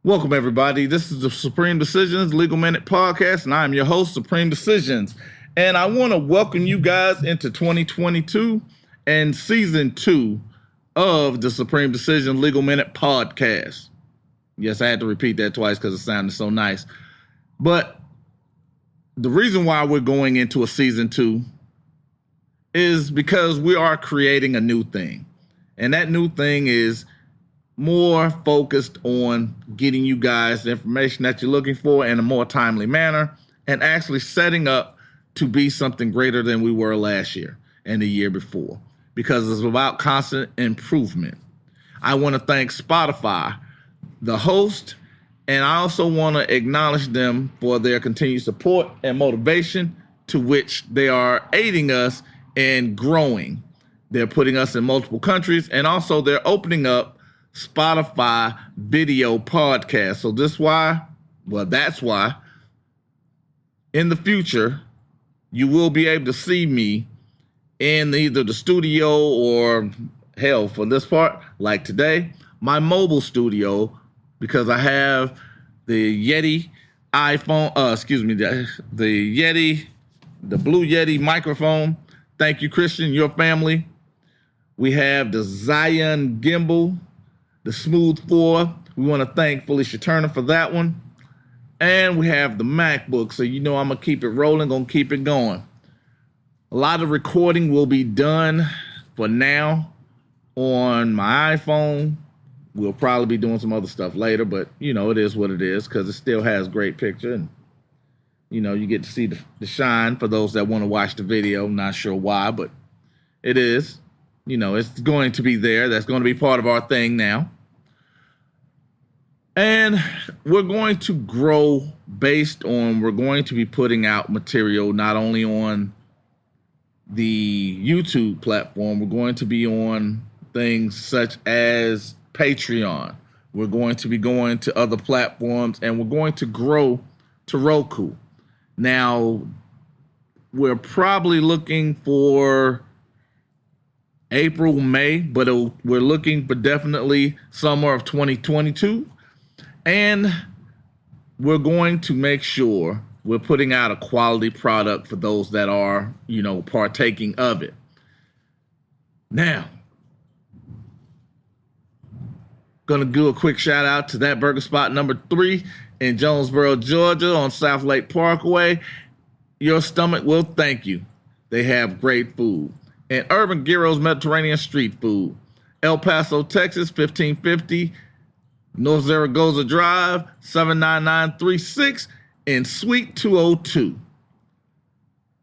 Welcome, everybody. This is the Supreme Decisions Legal Minute Podcast, and I am your host, Supreme Decisions. And I want to welcome you guys into 2022 and Season 2 of the Supreme Decisions Legal Minute Podcast. Yes, I had to repeat that twice because it sounded so nice. But the reason why we're going into a Season 2 is because we are creating a new thing. And that new thing is more focused on getting you guys the information that you're looking for in a more timely manner and actually setting up to be something greater than we were last year and the year before, because it's about constant improvement. I want to thank Spotify, the host, and I also want to acknowledge them for their continued support and motivation, to which they are aiding us in growing. They're putting us in multiple countries, and also they're opening up Spotify video podcast. So that's why in the future you will be able to see me in either the studio or, hell, for this part, like today, my mobile studio, because I have the Yeti iPhone, the Blue Yeti microphone. Thank you, Christian, your family. We have the Zion gimbal, the Smooth 4. We want to thank Felicia Turner for that one. And we have the MacBook. So you know I'm going to keep it rolling, going to keep it going. A lot of recording will be done for now on my iPhone. We'll probably be doing some other stuff later, but you know, it is what it is because it still has great picture. And you know, you get to see the shine for those that want to watch the video. I'm not sure why, but it is. You know, it's going to be there. That's going to be part of our thing now. And we're going to grow we're going to be putting out material not only on the YouTube platform, we're going to be on things such as Patreon. We're going to be going to other platforms, and we're going to grow to Roku. Now, we're probably looking for April, May, but we're looking for definitely summer of 2022. And we're going to make sure we're putting out a quality product for those that are, you know, partaking of it. Now, gonna do a quick shout out to that burger spot number 3 in Jonesboro, Georgia on South Lake Parkway. Your stomach will thank you. They have great food. And Urban Gyro's Mediterranean Street Food. El Paso, Texas, 1550 North Zaragoza Drive, 79936 in Suite 202.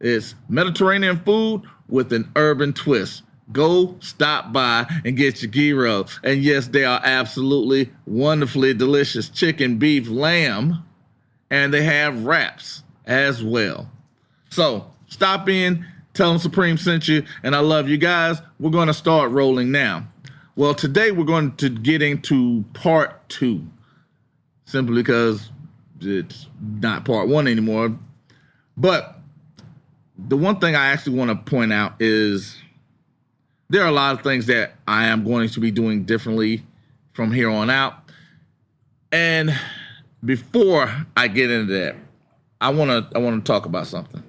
It's Mediterranean food with an urban twist. Go stop by and get your gyros. And yes, they are absolutely wonderfully delicious chicken, beef, lamb, and they have wraps as well. So stop in, tell them Supreme sent you, and I love you guys. We're going to start rolling now. Well, today we're going to get into part 2, simply because it's not part 1 anymore. But the one thing I actually want to point out is there are a lot of things that I am going to be doing differently from here on out. And before I get into that, I want to talk about something.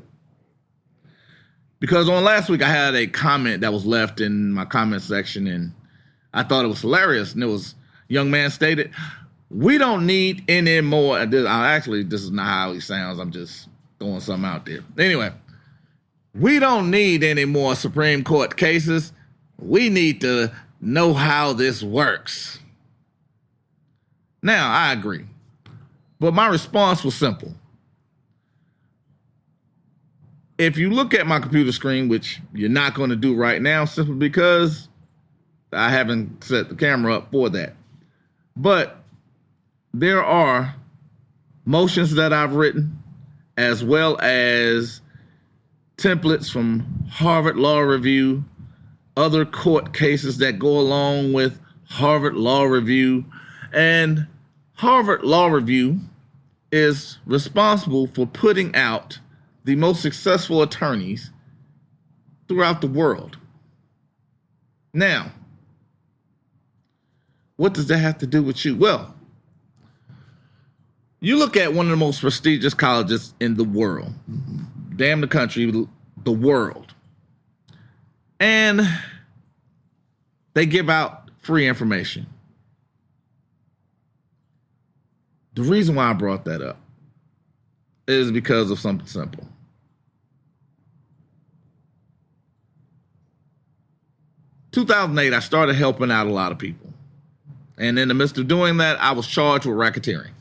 Because on last week I had a comment that was left in my comment section, and I thought it was hilarious. And it was, young man stated, "We don't need any more." This is not how he sounds. I'm just throwing something out there. Anyway, we don't need any more Supreme Court cases. We need to know how this works. Now, I agree. But my response was simple. If you look at my computer screen, which you're not going to do right now simply because I haven't set the camera up for that. But there are motions that I've written, as well as templates from Harvard Law Review, other court cases that go along with Harvard Law Review. And Harvard Law Review is responsible for putting out the most successful attorneys throughout the world. Now, what does that have to do with you? Well, You look at one of the most prestigious colleges in the world, damn the country, the world, and they give out free information. The reason why I brought that up is because of something simple. In 2008, I started helping out a lot of people. And in the midst of doing that, I was charged with racketeering.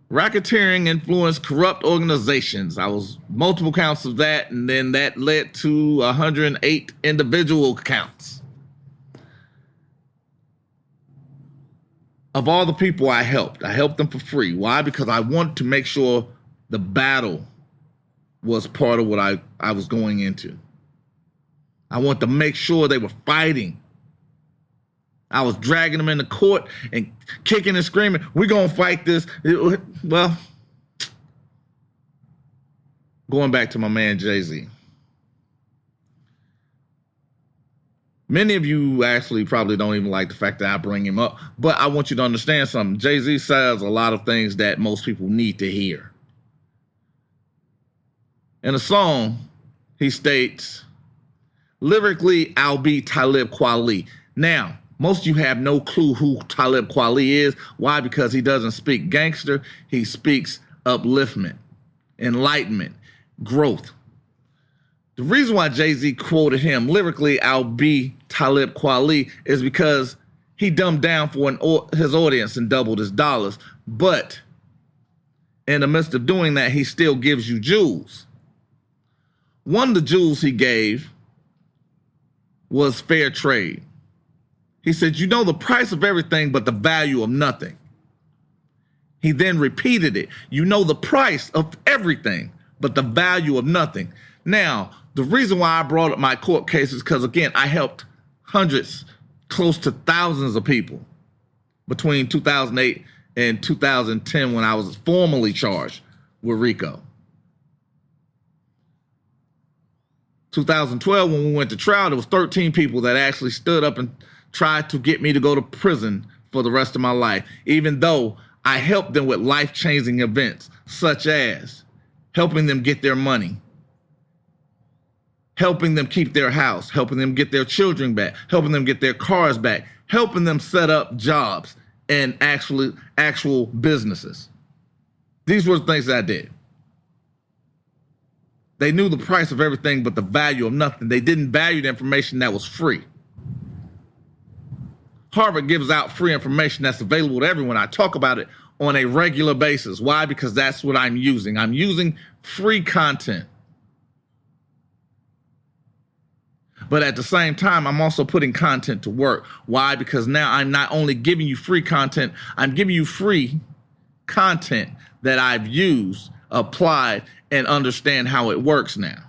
Racketeering influenced corrupt organizations. I was multiple counts of that, and then that led to 108 individual counts. Of all the people I helped them for free. Why? Because I wanted to make sure the battle was part of what I was going into. I wanted to make sure they were fighting. I was dragging them into court and kicking and screaming, we're going to fight this. Well, going back to my man Jay-Z. Many of you actually probably don't even like the fact that I bring him up, but I want you to understand something. Jay-Z says a lot of things that most people need to hear. In a song, he states, lyrically, I'll be Talib Kweli. Now, most of you have no clue who Talib Kweli is. Why? Because he doesn't speak gangster. He speaks upliftment, enlightenment, growth. The reason why Jay-Z quoted him, lyrically, I'll be Talib Kweli, is because he dumbed down for his audience and doubled his dollars. But in the midst of doing that, he still gives you jewels. One of the jewels he gave was fair trade. He said, you know the price of everything but the value of nothing. He then repeated it. You know the price of everything but the value of nothing. Now, the reason why I brought up my court case is because, again, I helped hundreds, close to thousands of people between 2008 and 2010 when I was formally charged with RICO. 2012, when we went to trial, there was 13 people that actually stood up and tried to get me to go to prison for the rest of my life, even though I helped them with life-changing events, such as helping them get their money, helping them keep their house, helping them get their children back, helping them get their cars back, helping them set up jobs and actual businesses. These were the things that I did. They knew the price of everything but the value of nothing. They didn't value the information that was free. Harvard gives out free information that's available to everyone. I talk about it on a regular basis. Why? Because that's what I'm using. I'm using free content. But at the same time, I'm also putting content to work. Why? Because now I'm not only giving you free content, I'm giving you free content that I've used, applied, and understand how it works now.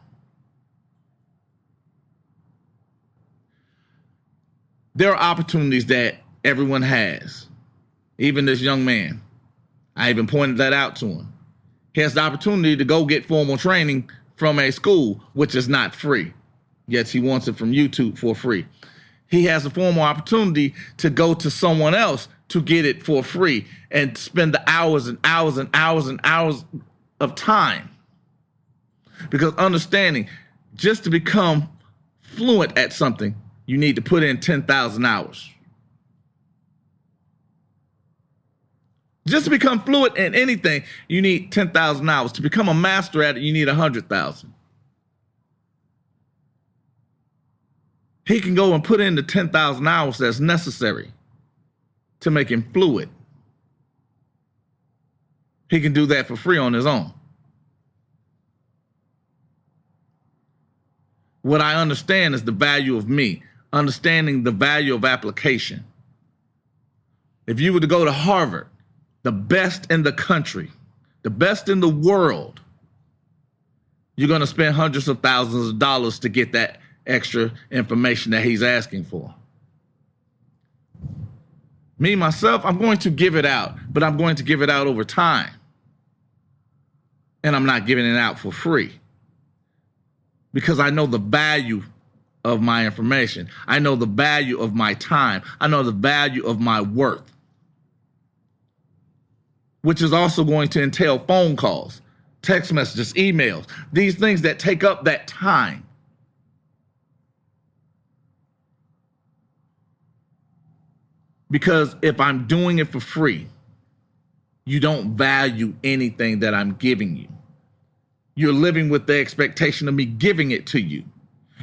There are opportunities that everyone has. Even this young man. I even pointed that out to him. He has the opportunity to go get formal training from a school, which is not free. Yet he wants it from YouTube for free. He has a formal opportunity to go to someone else to get it for free and spend the hours and hours and hours and hours of time. Because understanding, just to become fluent at something, you need to put in 10,000 hours. Just to become fluent in anything, you need 10,000 hours. To become a master at it, you need 100,000. He can go and put in the 10,000 hours that's necessary to make him fluid. He can do that for free on his own. What I understand is the value of me, understanding the value of application. If you were to go to Harvard, the best in the country, the best in the world, you're going to spend hundreds of thousands of dollars to get that extra information that he's asking for. Me, myself, I'm going to give it out, but I'm going to give it out over time. And I'm not giving it out for free. Because I know the value of my information. I know the value of my time. I know the value of my worth, which is also going to entail phone calls, text messages, emails, these things that take up that time. Because if I'm doing it for free, you don't value anything that I'm giving you. You're living with the expectation of me giving it to you.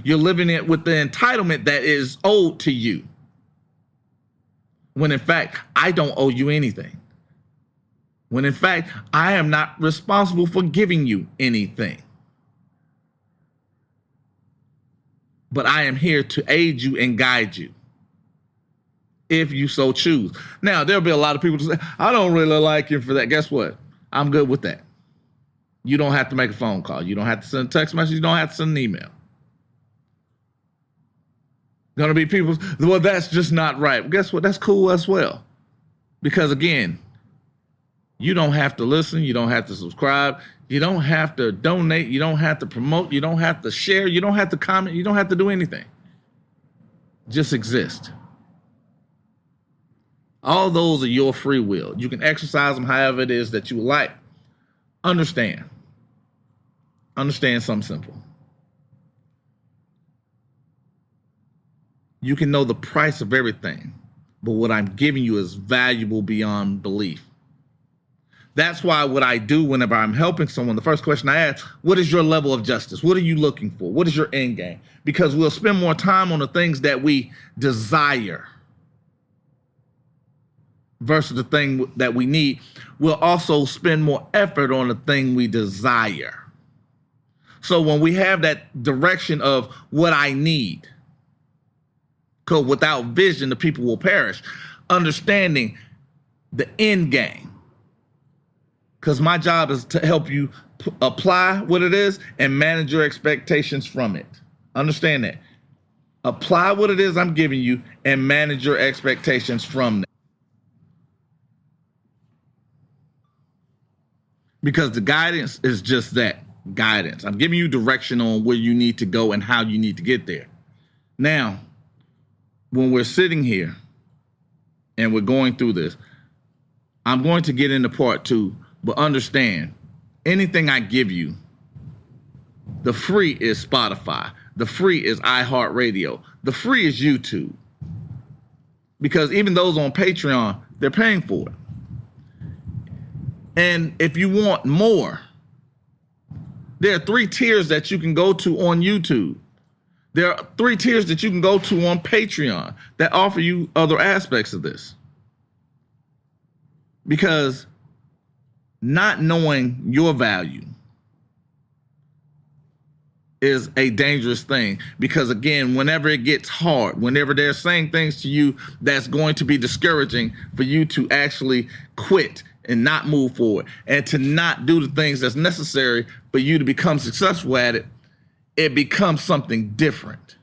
You're living it with the entitlement that is owed to you. When in fact, I don't owe you anything. When in fact, I am not responsible for giving you anything. But I am here to aid you and guide you, if you so choose. Now, there'll be a lot of people who say, I don't really like you for that. Guess what? I'm good with that. You don't have to make a phone call. You don't have to send a text message. You don't have to send an email. Going to be people, well, that's just not right. Well, guess what? That's cool as well. Because again, you don't have to listen. You don't have to subscribe. You don't have to donate. You don't have to promote. You don't have to share. You don't have to comment. You don't have to do anything. Just exist. All those are your free will. You can exercise them however it is that you like. Understand something simple. You can know the price of everything, but what I'm giving you is valuable beyond belief. That's why what I do whenever I'm helping someone, the first question I ask, what is your level of justice? What are you looking for? What is your end game? Because we'll spend more time on the things that we desire versus the thing that we need. We'll also spend more effort on the thing we desire. So when we have that direction of what I need, because without vision, the people will perish. Understanding the end game. Because my job is to help you apply what it is and manage your expectations from it. Understand that. Apply what it is I'm giving you and manage your expectations from that. Because the guidance is just that, guidance. I'm giving you direction on where you need to go and how you need to get there. Now, when we're sitting here and we're going through this, I'm going to get into part 2, but understand, anything I give you, the free is Spotify, the free is iHeartRadio, the free is YouTube. Because even those on Patreon, they're paying for it. And if you want more, there are 3 tiers that you can go to on YouTube. There are 3 tiers that you can go to on Patreon that offer you other aspects of this. Because not knowing your value is a dangerous thing. Because again, whenever it gets hard, whenever they're saying things to you that's going to be discouraging for you to actually quit and not move forward and to not do the things that's necessary for you to become successful at it, it becomes something different.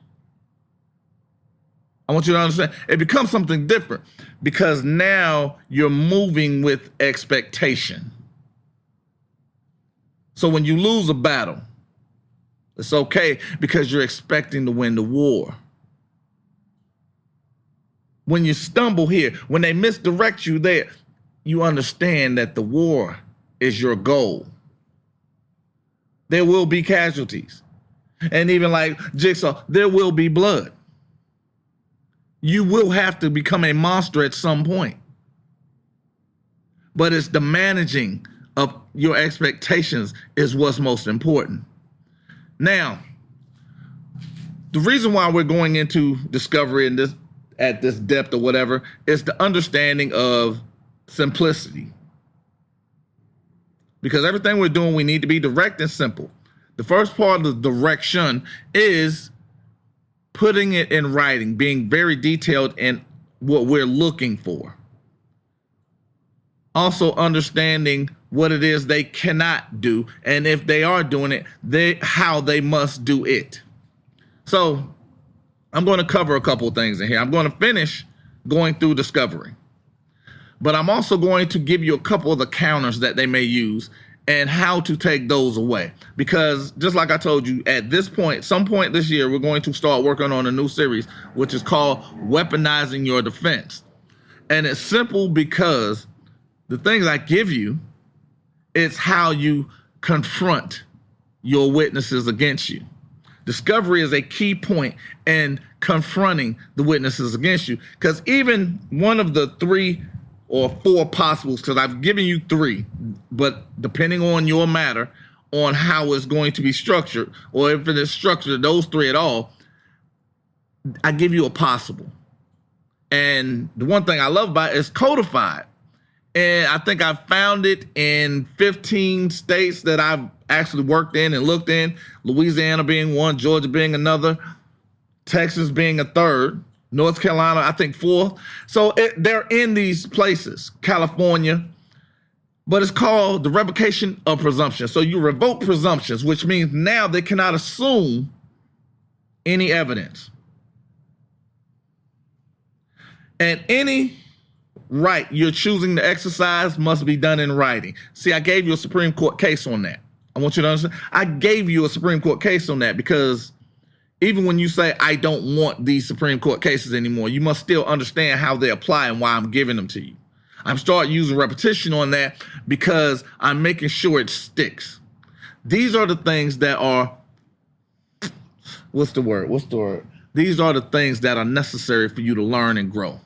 I want you to understand, it becomes something different because now you're moving with expectation. So when you lose a battle, it's okay because you're expecting to win the war. When you stumble here, when they misdirect you there, you understand that the war is your goal. There will be casualties. And even like Jigsaw, there will be blood. You will have to become a monster at some point. But it's the managing of your expectations is what's most important. Now, the reason why we're going into discovery in this at this depth or whatever is the understanding of simplicity. Because everything we're doing, we need to be direct and simple. The first part of the direction is putting it in writing, being very detailed in what we're looking for. Also understanding what it is they cannot do, and if they are doing it, how they must do it. So I'm going to cover a couple of things in here. I'm going to finish going through discovery. But I'm also going to give you a couple of the counters that they may use and how to take those away. Because just like I told you, at this point, some point this year, we're going to start working on a new series, which is called Weaponizing Your Defense. And it's simple because the things I give you, it's how you confront your witnesses against you. Discovery is a key point in confronting the witnesses against you. Because even one of the 3 or 4 possibles, because I've given you 3, but depending on your matter, on how it's going to be structured, or if it is structured, those 3 at all, I give you a possible. And the one thing I love about it is codified. And I think I found it in 15 states that I've actually worked in and looked in, Louisiana being one, Georgia being another, Texas being a third, North Carolina, I think 4th. So they're in these places, California, but it's called the Revocation of Presumption. So you revoke presumptions, which means now they cannot assume any evidence. And any right you're choosing to exercise must be done in writing. See, I gave you a Supreme Court case on that. I want you to understand. I gave you a Supreme Court case on that because even when you say, I don't want these Supreme Court cases anymore, you must still understand how they apply and why I'm giving them to you. I'm starting using repetition on that because I'm making sure it sticks. These are the things that are, what's the word? These are the things that are necessary for you to learn and grow,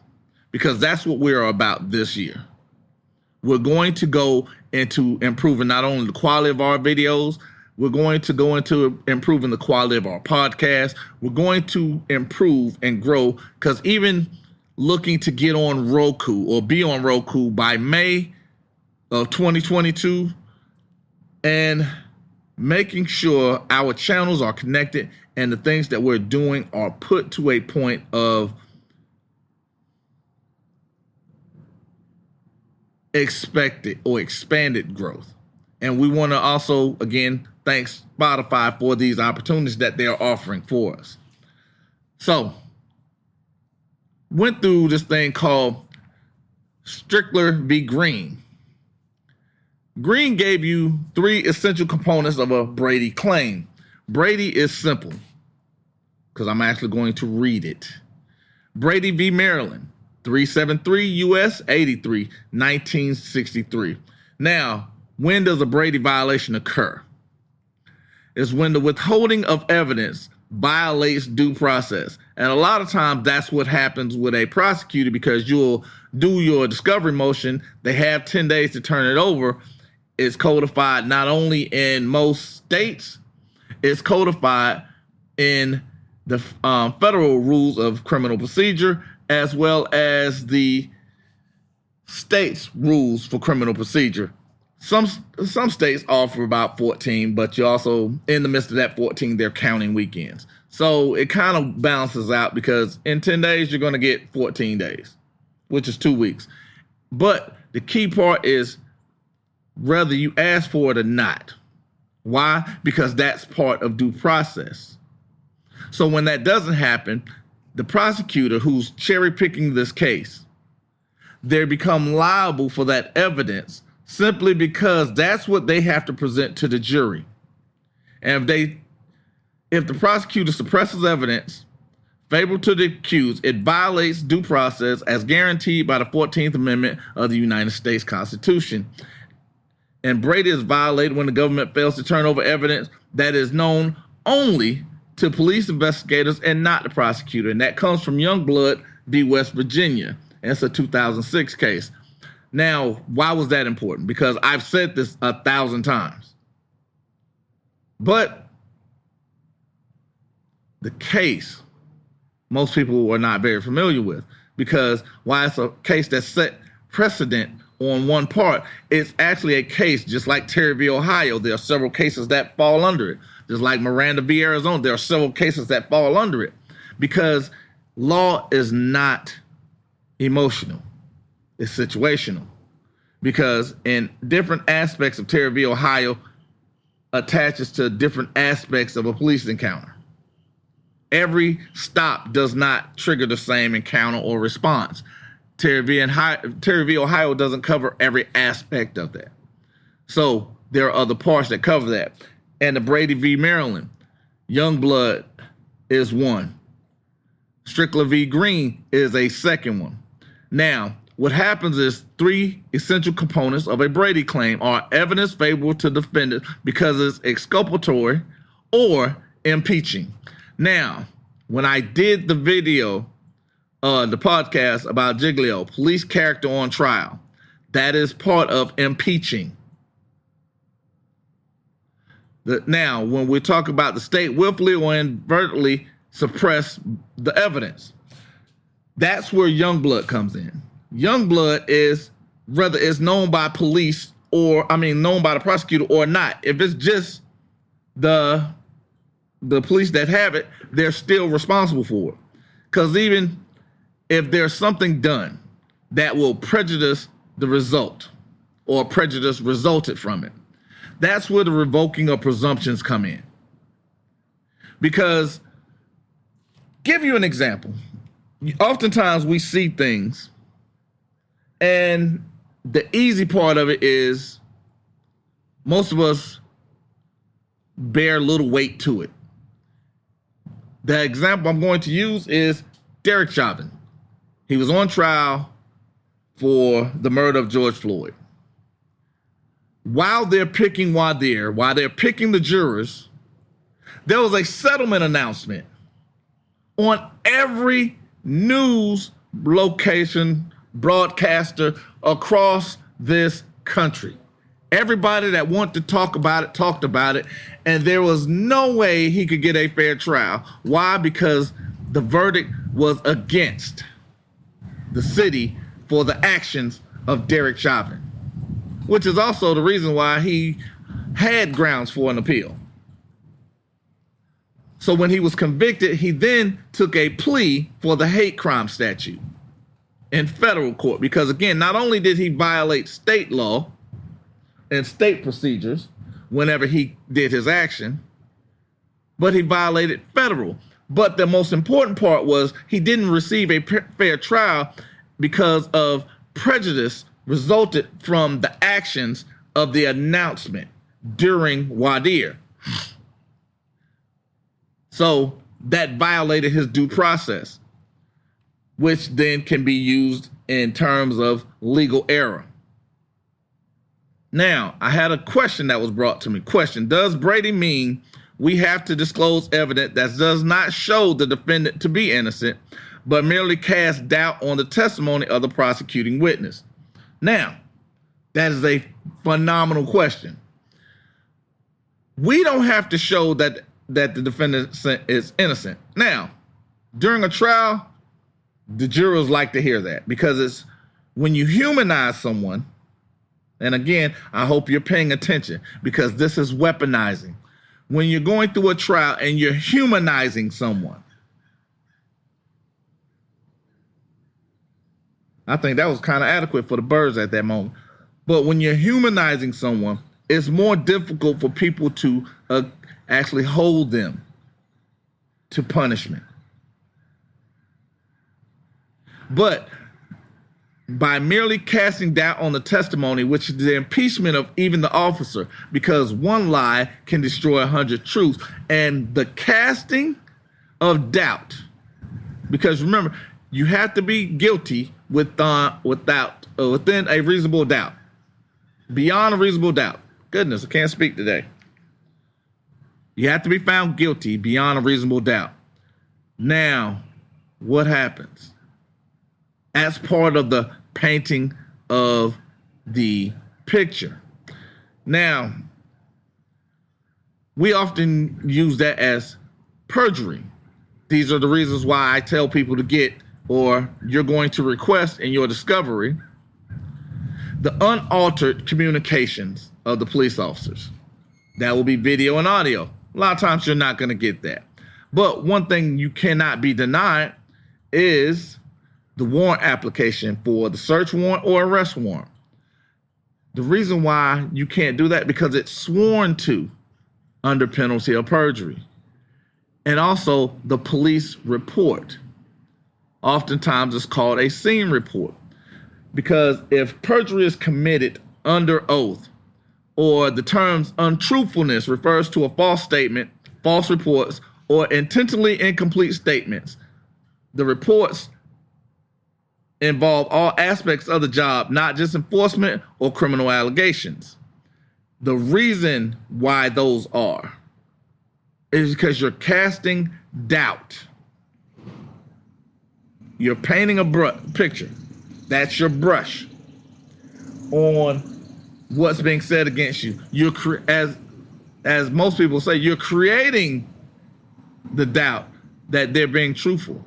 because that's what we're about this year. We're going to go into improving not only the quality of our videos, we're going to go into improving the quality of our podcast. We're going to improve and grow, because even looking to get on Roku or be on Roku by May of 2022 and making sure our channels are connected and the things that we're doing are put to a point of expected or expanded growth. And we want to also, again, thank Spotify for these opportunities that they're offering for us. So, went through this thing called Strickler v. Green. Green gave you 3 essential components of a Brady claim. Brady is simple, because I'm actually going to read it. Brady v. Maryland, 373 U.S. 83, 1963. Now, when does a Brady violation occur? It's when the withholding of evidence violates due process. And a lot of times that's what happens with a prosecutor, because you'll do your discovery motion. They have 10 days to turn it over. It's codified not only in most states, it's codified in the federal rules of criminal procedure, as well as the state's rules for criminal procedure. Some states offer about 14, but you're also in the midst of that 14, they're counting weekends. So it kind of balances out, because in 10 days, you're going to get 14 days, which is 2 weeks. But the key part is whether you ask for it or not. Why? Because that's part of due process. So when that doesn't happen, the prosecutor who's cherry picking this case, they become liable for that evidence simply because that's what they have to present to the jury. And if the prosecutor suppresses evidence favorable to the accused, it violates due process as guaranteed by the 14th Amendment of the United States Constitution. And Brady is violated when the government fails to turn over evidence that is known only to police investigators and not the prosecutor. And that comes from Youngblood v. West Virginia. And it's a 2006 case. Now, why was that important? Because I've said this 1,000 times. But the case, most people are not very familiar with, because while it's a case that set precedent on one part, it's actually a case just like Terry v. Ohio. There are several cases that fall under it. Just like Miranda v. Arizona, there are several cases that fall under it, because law is not emotional. It's situational, because in different aspects of Terry v. Ohio attaches to different aspects of a police encounter. Every stop does not trigger the same encounter or response. Terry v. Ohio doesn't cover every aspect of that. So there are other parts that cover that. And the Brady v. Maryland, Youngblood is one. Strickler v. Green is a second one. Now, what happens is three essential components of a Brady claim are evidence favorable to the defendant because it's exculpatory or impeaching. Now, when I did the video, the podcast about Giglio, police character on trial, that is part of impeaching. Now, when we talk about the state willfully or inadvertently suppress the evidence, that's where Youngblood comes in. Youngblood is whether it's known by police known by the prosecutor or not. If it's just the police that have it, they're still responsible for it. Because even if there's something done that will prejudice the result or prejudice resulted from it, that's where the revoking of presumptions come in. Because, give you an example. Oftentimes we see things, and the easy part of it is most of us bear little weight to it. The example I'm going to use is Derek Chauvin. He was on trial for the murder of George Floyd. While they're picking Wadir, while they're picking the jurors, there was a settlement announcement on every news location, broadcaster across this country. Everybody that wanted to talk about it, talked about it, and there was no way he could get a fair trial. Why? Because the verdict was against the city for the actions of Derek Chauvin, which is also the reason why he had grounds for an appeal. So when he was convicted, he then took a plea for the hate crime statute in federal court, because again, not only did he violate state law and state procedures whenever he did his action, but he violated federal. But the most important part was he didn't receive a fair trial because of prejudice resulted from the actions of the announcement during Wadir. So that violated his due process, which then can be used in terms of legal error. Now, I had a question that was brought to me. Question: does Brady mean we have to disclose evidence that does not show the defendant to be innocent, but merely cast doubt on the testimony of the prosecuting witness? Now, that is a phenomenal question. We don't have to show that the defendant is innocent. Now, during a trial, the jurors like to hear that, because it's when you humanize someone, and again, I hope you're paying attention, because this is weaponizing. When you're going through a trial and you're humanizing someone, I think that was kind of adequate for the birds at that moment. But when you're humanizing someone, it's more difficult for people to actually hold them to punishment. But by merely casting doubt on the testimony, which is the impeachment of even the officer, because one lie can destroy 100 truths, and the casting of doubt, because remember, you have to be guilty within a reasonable doubt, beyond a reasonable doubt. Goodness, I can't speak today. You have to be found guilty beyond a reasonable doubt. Now, what happens? As part of the painting of the picture. Now, we often use that as perjury. These are the reasons why I tell people to get, or you're going to request in your discovery, the unaltered communications of the police officers. That will be video and audio. A lot of times you're not going to get that. But one thing you cannot be denied is the warrant application for the search warrant or arrest warrant. The reason why you can't do that, because it's sworn to under penalty of perjury. And also the police report. Oftentimes it's called a scene report, because if perjury is committed under oath, or the terms untruthfulness refers to a false statement, false reports, or intentionally incomplete statements. The reports involve all aspects of the job, not just enforcement or criminal allegations. The reason why those are is because you're casting doubt. You're painting a picture. That's your brush on what's being said against you. You're as most people say, you're creating the doubt that they're being truthful.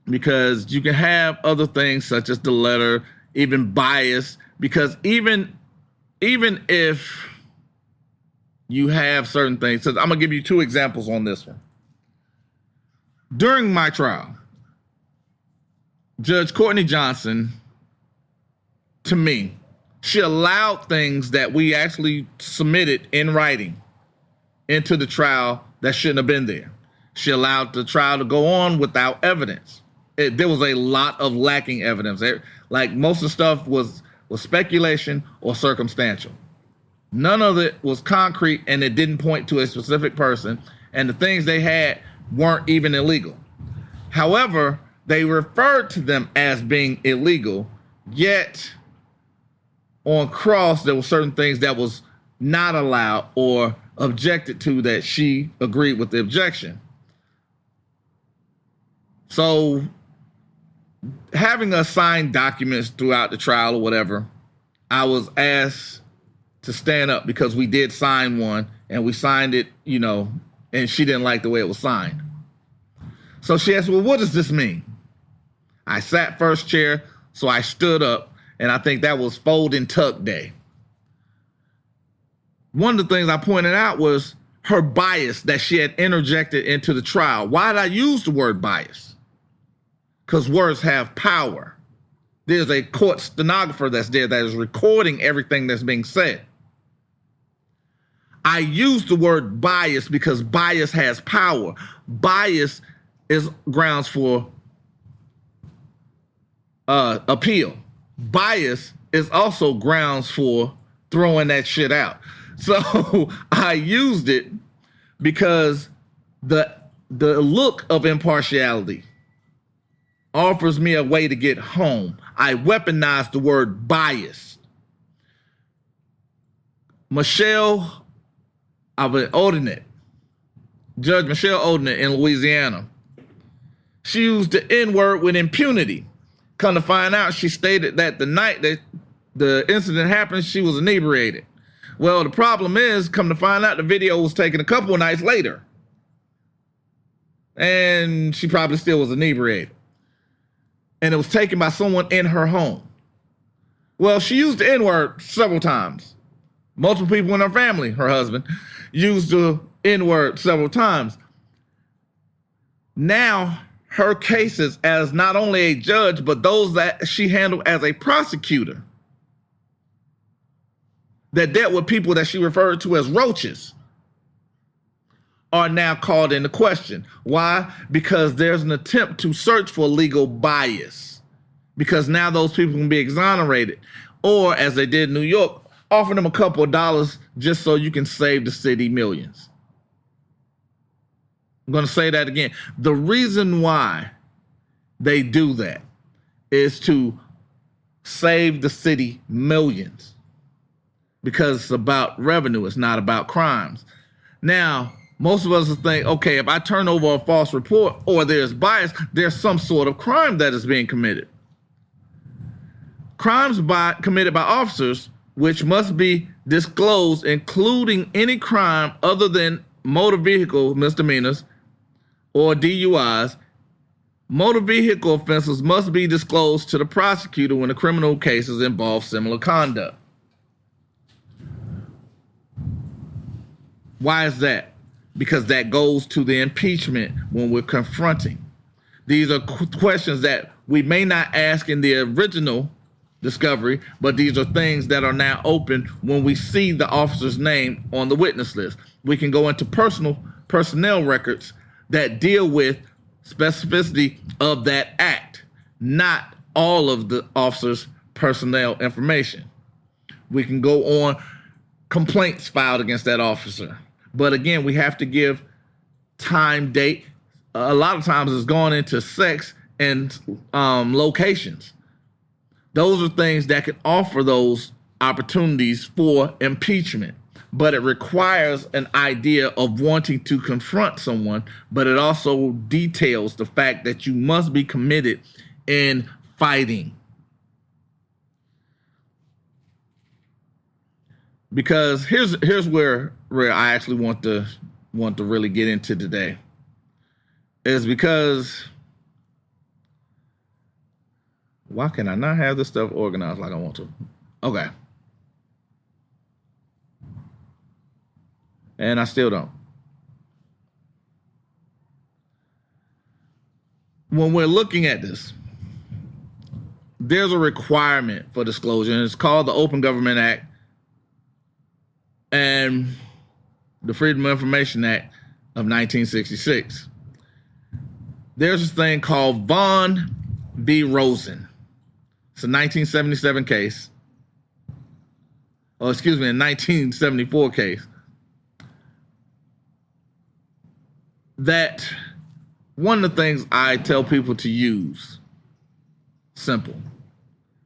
Because you can have other things such as the letter, even bias, because even if you have certain things, so I'm gonna give you two examples on this one. During my trial, Judge Courtney Johnson, to me, she allowed things that we actually submitted in writing into the trial that shouldn't have been there. She allowed the trial to go on without evidence. There was a lot of lacking evidence. Like most of the stuff was speculation or circumstantial. None of it was concrete, and it didn't point to a specific person. And the things they had weren't even illegal. However, they referred to them as being illegal, yet on cross, there were certain things that was not allowed or objected to that she agreed with the objection. So having us sign documents throughout the trial or whatever, I was asked to stand up because we did sign one and we signed it, and she didn't like the way it was signed. So she asked, well, what does this mean? I sat first chair, so I stood up, and I think that was fold and tuck day. One of the things I pointed out was her bias that she had interjected into the trial. Why did I use the word bias? Because words have power. There's a court stenographer that's there that is recording everything that's being said. I use the word bias because bias has power. Bias is grounds for appeal. Bias is also grounds for throwing that shit out. So I used it because the look of impartiality offers me a way to get home. I weaponized the word bias. Michelle Odenet, Judge Michelle Odenet in Louisiana, she used the N-word with impunity. Come to find out, she stated that the night that the incident happened, she was inebriated. Well, the problem is, come to find out, the video was taken a couple of nights later. And she probably still was inebriated. And it was taken by someone in her home. Well, she used the N-word several times. Multiple people in her family, her husband, used the N-word several times. Now, her cases as not only a judge, but those that she handled as a prosecutor that dealt with people that she referred to as roaches are now called into question. Why? Because there's an attempt to search for legal bias. Because now those people can be exonerated. Or, as they did in New York, offer them a couple of dollars just so you can save the city millions. I'm going to say that again. The reason why they do that is to save the city millions. Because it's about revenue. It's not about crimes. Now, most of us will think, okay, if I turn over a false report or there's bias, there's some sort of crime that is being committed. Crimes committed by officers, which must be disclosed, including any crime other than motor vehicle misdemeanors or DUIs. Motor vehicle offenses must be disclosed to the prosecutor when the criminal cases involve similar conduct. Why is that? Because that goes to the impeachment when we're confronting. These are questions that we may not ask in the original discovery, but these are things that are now open when we see the officer's name on the witness list. We can go into personnel records that deal with specificity of that act, not all of the officer's personnel information. We can go on complaints filed against that officer. But again, we have to give time, date. A lot of times it's gone into sex and locations. Those are things that can offer those opportunities for impeachment. But it requires an idea of wanting to confront someone, but it also details the fact that you must be committed in fighting. Because here's where I actually want to really get into today. Is because why can I not have this stuff organized like I want to? Okay. And I still don't. When we're looking at this, there's a requirement for disclosure, and it's called the Open Government Act and the Freedom of Information Act of 1966. There's this thing called Vaughn v. Rosen. It's a 1977 case. Oh, excuse me, a 1974 case. That one of the things I tell people to use, simple,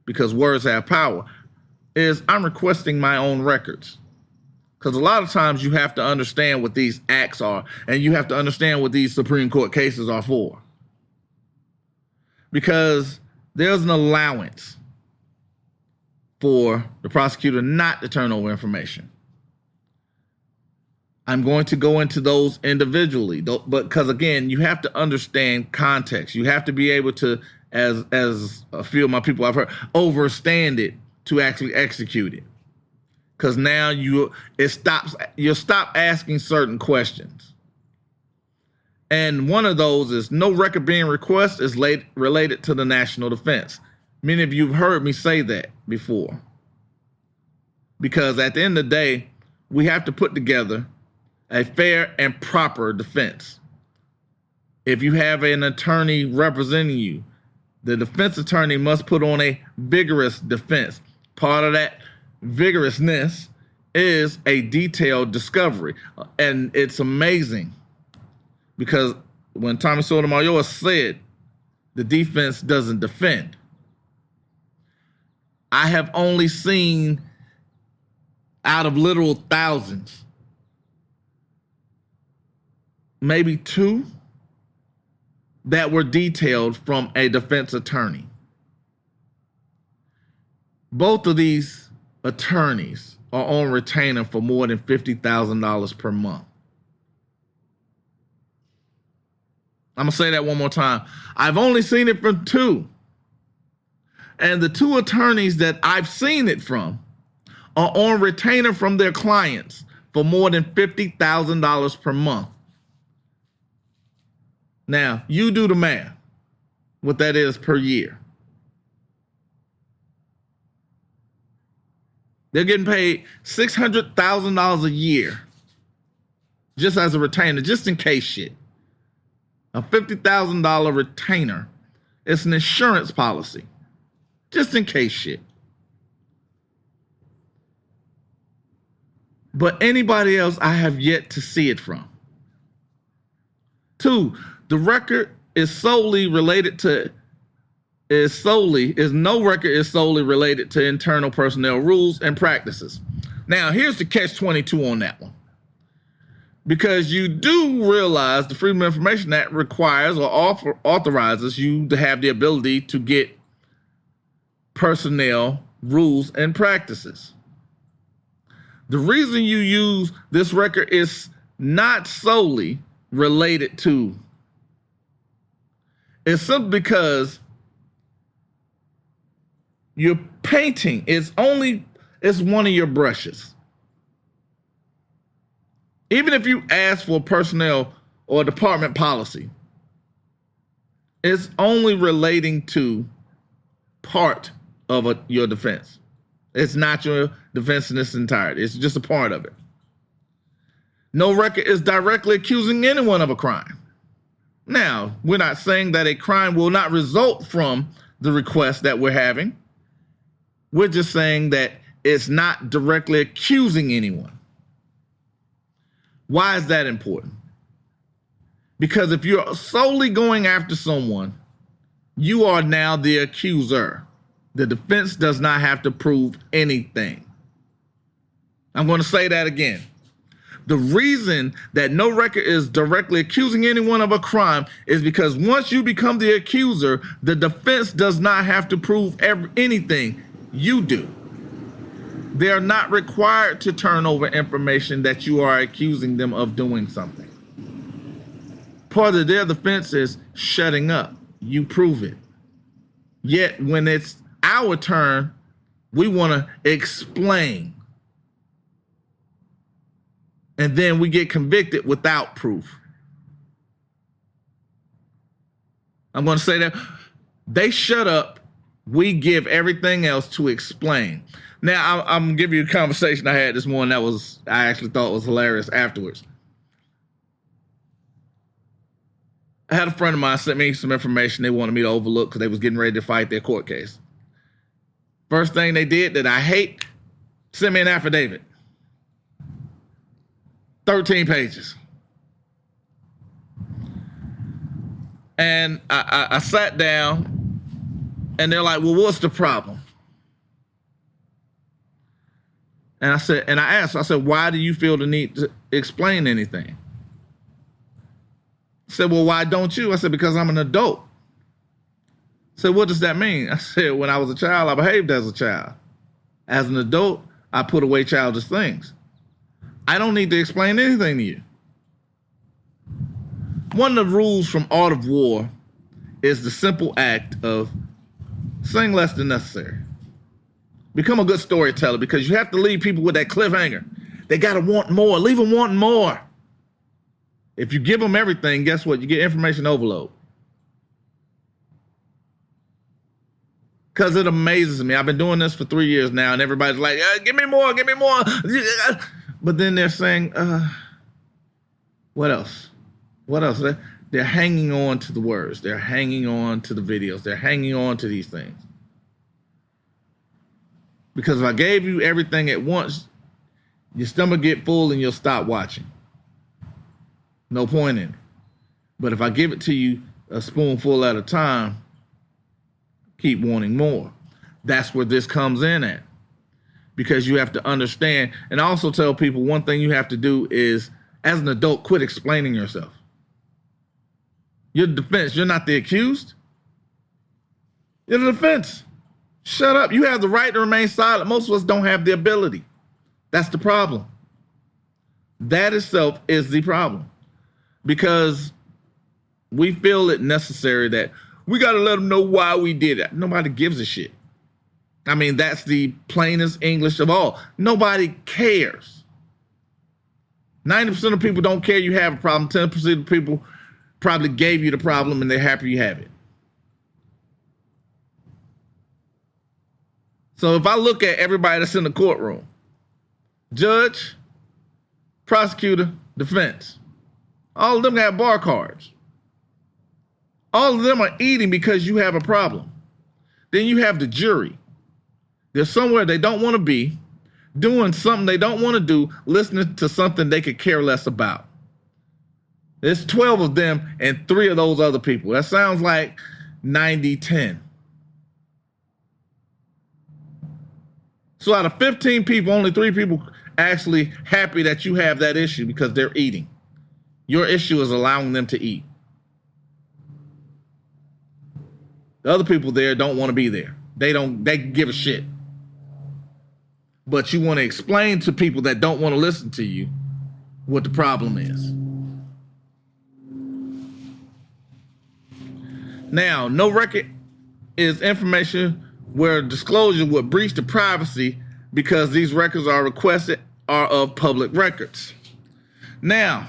because words have power, is I'm requesting my own records. Because a lot of times you have to understand what these acts are, and you have to understand what these Supreme Court cases are for. Because there's an allowance for the prosecutor not to turn over information. I'm going to go into those individually, but because again, you have to understand context. You have to be able to, as a few of my people I've heard, overstand it to actually execute it. Because now you stop asking certain questions. And one of those is no record being requested is related to the national defense. Many of you have heard me say that before. Because at the end of the day, we have to put together a fair and proper defense. If you have an attorney representing you, the defense attorney must put on a vigorous defense. Part of that vigorousness is a detailed discovery. And it's amazing because when Tommy Sotomayor said the defense doesn't defend, I have only seen out of literal thousands, maybe two that were detailed from a defense attorney. Both of these attorneys are on retainer for more than $50,000 per month. I'm going to say that one more time. I've only seen it from two. And the two attorneys that I've seen it from are on retainer from their clients for more than $50,000 per month. Now, you do the math, what that is per year. They're getting paid $600,000 a year just as a retainer, just in case shit. A $50,000 retainer. It's an insurance policy, just in case shit. But anybody else, I have yet to see it from. Two, the record is solely related to no record is solely related to internal personnel rules and practices. Now, here's the catch-22 on that one. Because you do realize the Freedom of Information Act requires or authorizes you to have the ability to get personnel rules and practices. The reason you use this record is not solely related to. It's simply because your painting is one of your brushes. Even if you ask for personnel or department policy, it's only relating to part of your defense. It's not your defense in its entirety. It's just a part of it. No record is directly accusing anyone of a crime. Now, we're not saying that a crime will not result from the request that we're having. We're just saying that it's not directly accusing anyone. Why is that important? Because if you're solely going after someone, you are now the accuser. The defense does not have to prove anything. I'm going to say that again. The reason that no record is directly accusing anyone of a crime is because once you become the accuser, the defense does not have to prove anything. You do. They are not required to turn over information that you are accusing them of doing something. Part of their defense is shutting up. You prove it. Yet when it's our turn, we want to explain. And then we get convicted without proof. I'm going to say that they shut up. We give everything else to explain. Now, I'm going to give you a conversation I had this morning that I actually thought was hilarious afterwards. I had a friend of mine sent me some information they wanted me to overlook because they was getting ready to fight their court case. First thing they did that I hate, sent me an affidavit. 13 pages. And I sat down and they're like, well, what's the problem? And I asked, why do you feel the need to explain anything? I said, well, why don't you? I said, because I'm an adult. I said, what does that mean? I said, when I was a child, I behaved as a child. As an adult, I put away childish things. I don't need to explain anything to you. One of the rules from Art of War is the simple act of saying less than necessary. Become a good storyteller because you have to leave people with that cliffhanger. They got to want more. Leave them wanting more. If you give them everything, guess what? You get information overload. Because it amazes me. I've been doing this for 3 years now, and everybody's like, give me more, give me more. But then they're saying, what else? What else? They're hanging on to the words. They're hanging on to the videos. They're hanging on to these things. Because if I gave you everything at once, your stomach get full and you'll stop watching. No point in it. But if I give it to you a spoonful at a time, keep wanting more. That's where this comes in at. Because you have to understand, and I also tell people one thing you have to do is, as an adult, quit explaining yourself. You're the defense. You're not the accused. You're the defense. Shut up. You have the right to remain silent. Most of us don't have the ability. That's the problem. That itself is the problem. Because we feel it necessary that we got to let them know why we did it. Nobody gives a shit. I mean, that's the plainest English of all. Nobody cares. 90% of people don't care you have a problem. 10% of people probably gave you the problem and they're happy you have it. So if I look at everybody that's in the courtroom, judge, prosecutor, defense, all of them have bar cards. All of them are eating because you have a problem. Then you have the jury. They're somewhere they don't want to be, doing something they don't want to do, listening to something they could care less about. There's 12 of them and 3 of those other people. That sounds like 90-10. So out of 15 people, only 3 people actually happy that you have that issue because they're eating. Your issue is allowing them to eat. The other people there don't want to be there. They give a shit. But you want to explain to people that don't want to listen to you what the problem is. Now, no record is information where disclosure would breach the privacy because these records are requested are of public records. Now,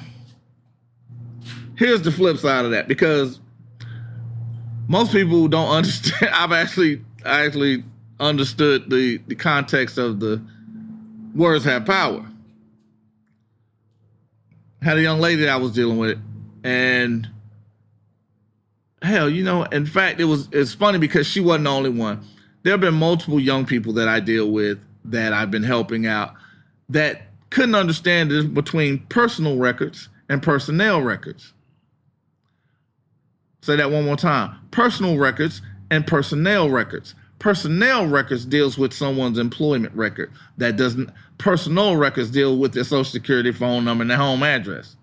here's the flip side of that, because most people don't understand. I actually understood the context of the words have power. Had a young lady that I was dealing with, and hell, in fact, it's funny because she wasn't the only one. There have been multiple young people that I deal with that I've been helping out that couldn't understand the difference between personal records and personnel records. Say that one more time. Personal records and personnel records. Personnel records deals with someone's employment record. That doesn't. Personal records deal with their social security, phone number, and their home address.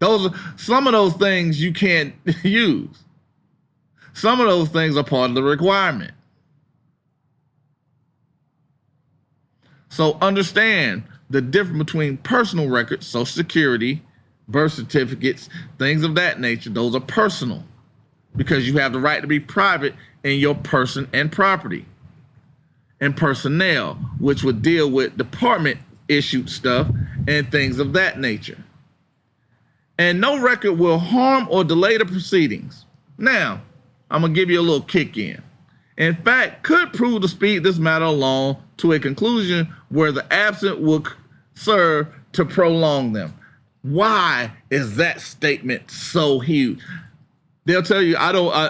Some of those things you can't use. Some of those things are part of the requirement. So understand the difference between personal records, social security, birth certificates, things of that nature. Those are personal because you have the right to be private in your person and property. And personnel, which would deal with department issued stuff and things of that nature. And no record will harm or delay the proceedings. Now, I'm going to give you a little kick in. In fact, could prove to speed this matter along to a conclusion where the absent will serve to prolong them. Why is that statement so huge? They'll tell you,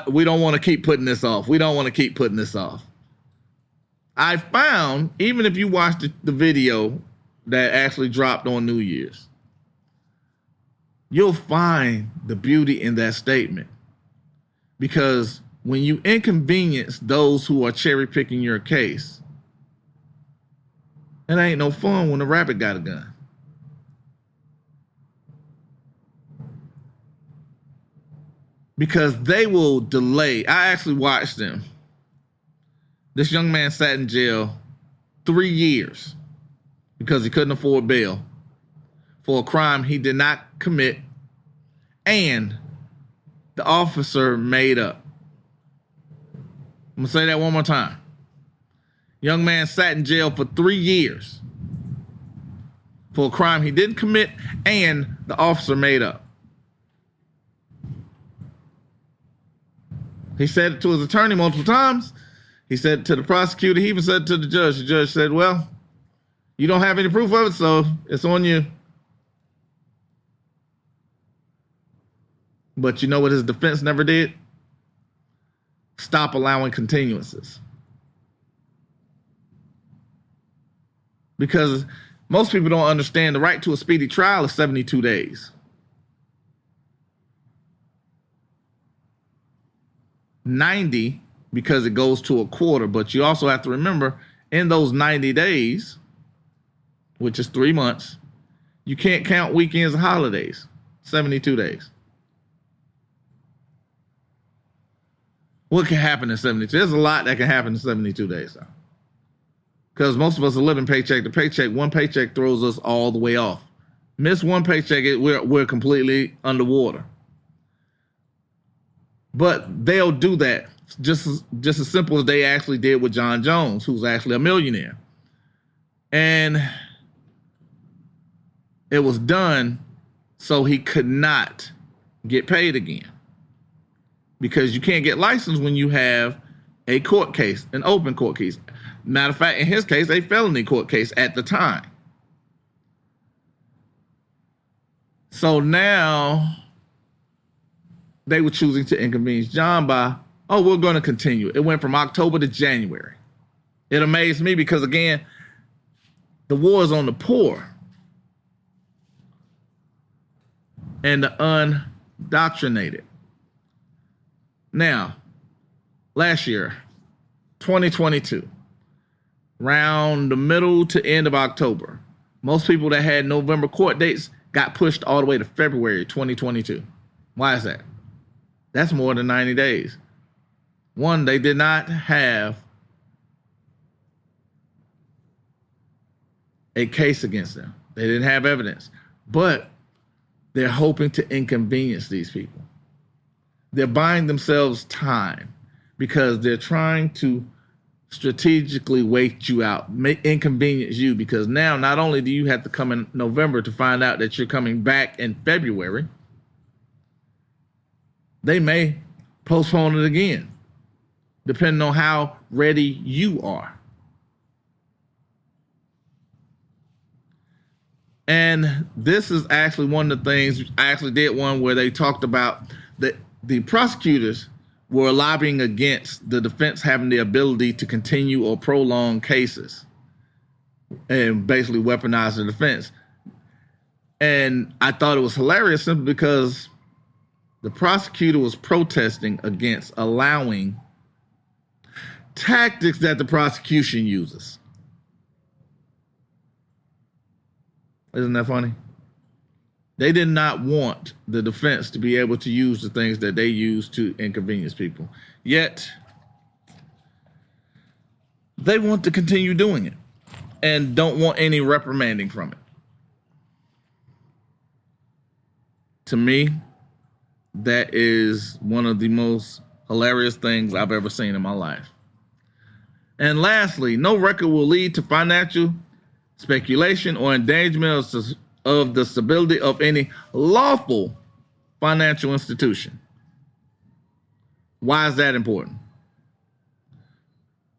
we don't want to keep putting this off. We don't want to keep putting this off. I found, even if you watch the video that actually dropped on New Year's, you'll find the beauty in that statement. Because when you inconvenience those who are cherry picking your case, it ain't no fun when a rabbit got a gun. Because they will delay. I actually watched them. This young man sat in jail 3 years because he couldn't afford bail for a crime he did not commit, and the officer made up. I'm going to say that one more time. Young man sat in jail for 3 years for a crime he didn't commit, and the officer made up. He said it to his attorney multiple times. He said it to the prosecutor. He even said it to the judge. The judge said, well, you don't have any proof of it, so it's on you. But you know what his defense never did? Stop allowing continuances. Because most people don't understand the right to a speedy trial is 72 days. 90 because it goes to a quarter, but you also have to remember in those 90 days, which is 3 months, you can't count weekends and holidays. 72 days. What can happen in 72? There's a lot that can happen in 72 days. Because most of us are living paycheck to paycheck. One paycheck throws us all the way off. Miss one paycheck, we're completely underwater. But they'll do that just as simple as they actually did with John Jones, who's actually a millionaire. And it was done so he could not get paid again. Because you can't get licensed when you have a court case, an open court case. Matter of fact, in his case, a felony court case at the time. So now they were choosing to inconvenience John by, we're going to continue. It went from October to January. It amazed me because, again, the war is on the poor and the undoctrinated. Now, last year, 2022, around the middle to end of October, most people that had November court dates got pushed all the way to February 2022. Why is that? That's more than 90 days. One, they did not have a case against them. They didn't have evidence. But they're hoping to inconvenience these people. They're buying themselves time because they're trying to strategically wait you out, inconvenience you, because now not only do you have to come in November to find out that you're coming back in February, they may postpone it again, depending on how ready you are. And this is actually one of the things, I actually did one where they talked about the prosecutors were lobbying against the defense having the ability to continue or prolong cases and basically weaponize the defense. And I thought it was hilarious simply because the prosecutor was protesting against allowing tactics that the prosecution uses. Isn't that funny? They did not want the defense to be able to use the things that they use to inconvenience people. Yet, they want to continue doing it and don't want any reprimanding from it. To me, that is one of the most hilarious things I've ever seen in my life. And lastly, no record will lead to financial speculation or endangerment of the stability of any lawful financial institution. Why is that important?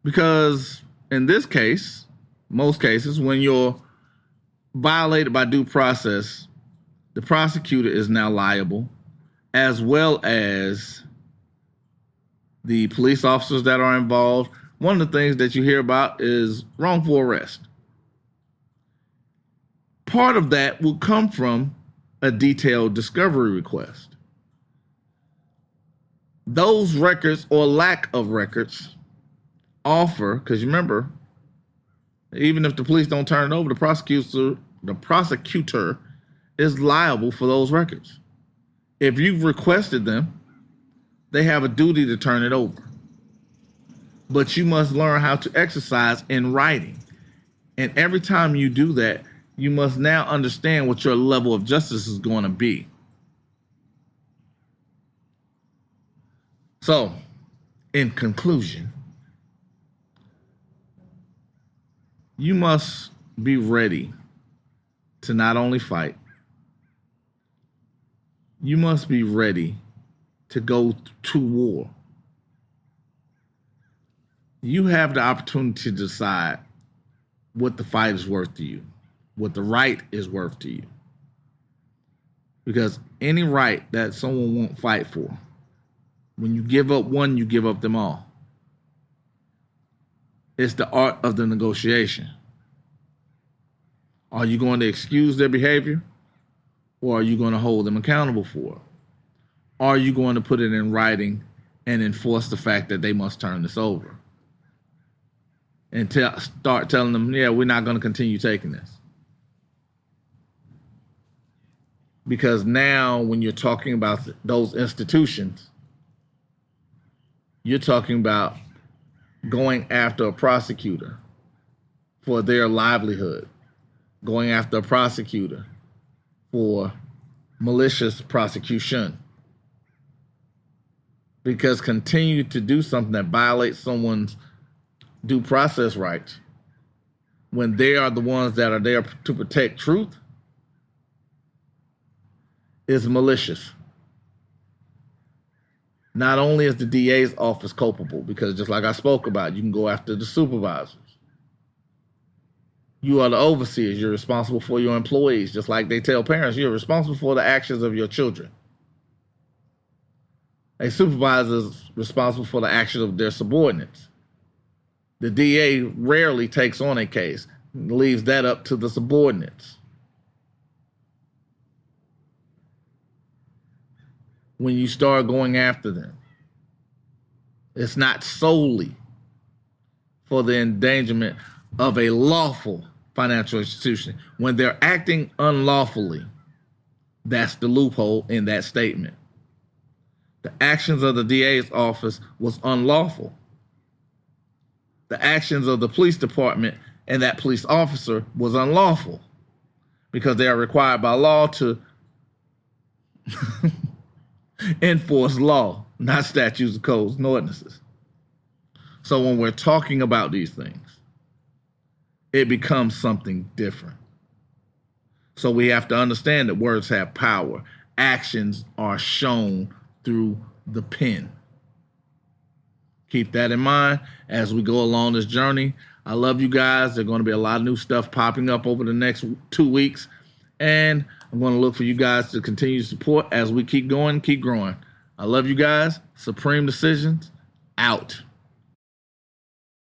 Because in this case, most cases, when you're violated by due process, the prosecutor is now liable, as well as the police officers that are involved. One of the things that you hear about is wrongful arrest. Part of that will come from a detailed discovery request. Those records or lack of records offer, because you remember, even if the police don't turn it over, the prosecutor is liable for those records. If you've requested them, they have a duty to turn it over. But you must learn how to exercise in writing. And every time you do that, you must now understand what your level of justice is going to be. So, in conclusion, you must be ready to not only fight, you must be ready to go to war. You have the opportunity to decide what the fight is worth to you, what the right is worth to you. Because any right that someone won't fight for, when you give up one, you give up them all. It's the art of the negotiation. Are you going to excuse their behavior, or are you going to hold them accountable for it? Are you going to put it in writing and enforce the fact that they must turn this over? And start telling them, yeah, we're not going to continue taking this. Because now when you're talking about those institutions, you're talking about going after a prosecutor for their livelihood, going after a prosecutor for malicious prosecution. Because continue to do something that violates someone's due process rights when they are the ones that are there to protect truth is malicious. Not only is the DA's office culpable, because just like I spoke about, you can go after the supervisors. You are the overseers. You're responsible for your employees. Just like they tell parents, you're responsible for the actions of your children. A supervisor is responsible for the actions of their subordinates. The DA rarely takes on a case, leaves that up to the subordinates. When you start going after them, it's not solely for the endangerment of a lawful financial institution. When they're acting unlawfully, that's the loophole in that statement. The actions of the DA's office was unlawful. The actions of the police department and that police officer was unlawful because they are required by law to enforce law, not statutes, codes, and ordinances. So when we're talking about these things, it becomes something different. So we have to understand that words have power. Actions are shown through the pen. Keep that in mind as we go along this journey. I love you guys. There's going to be a lot of new stuff popping up over the next 2 weeks. And I'm going to look for you guys to continue to support as we keep going, keep growing. I love you guys. Supreme Decisions, out.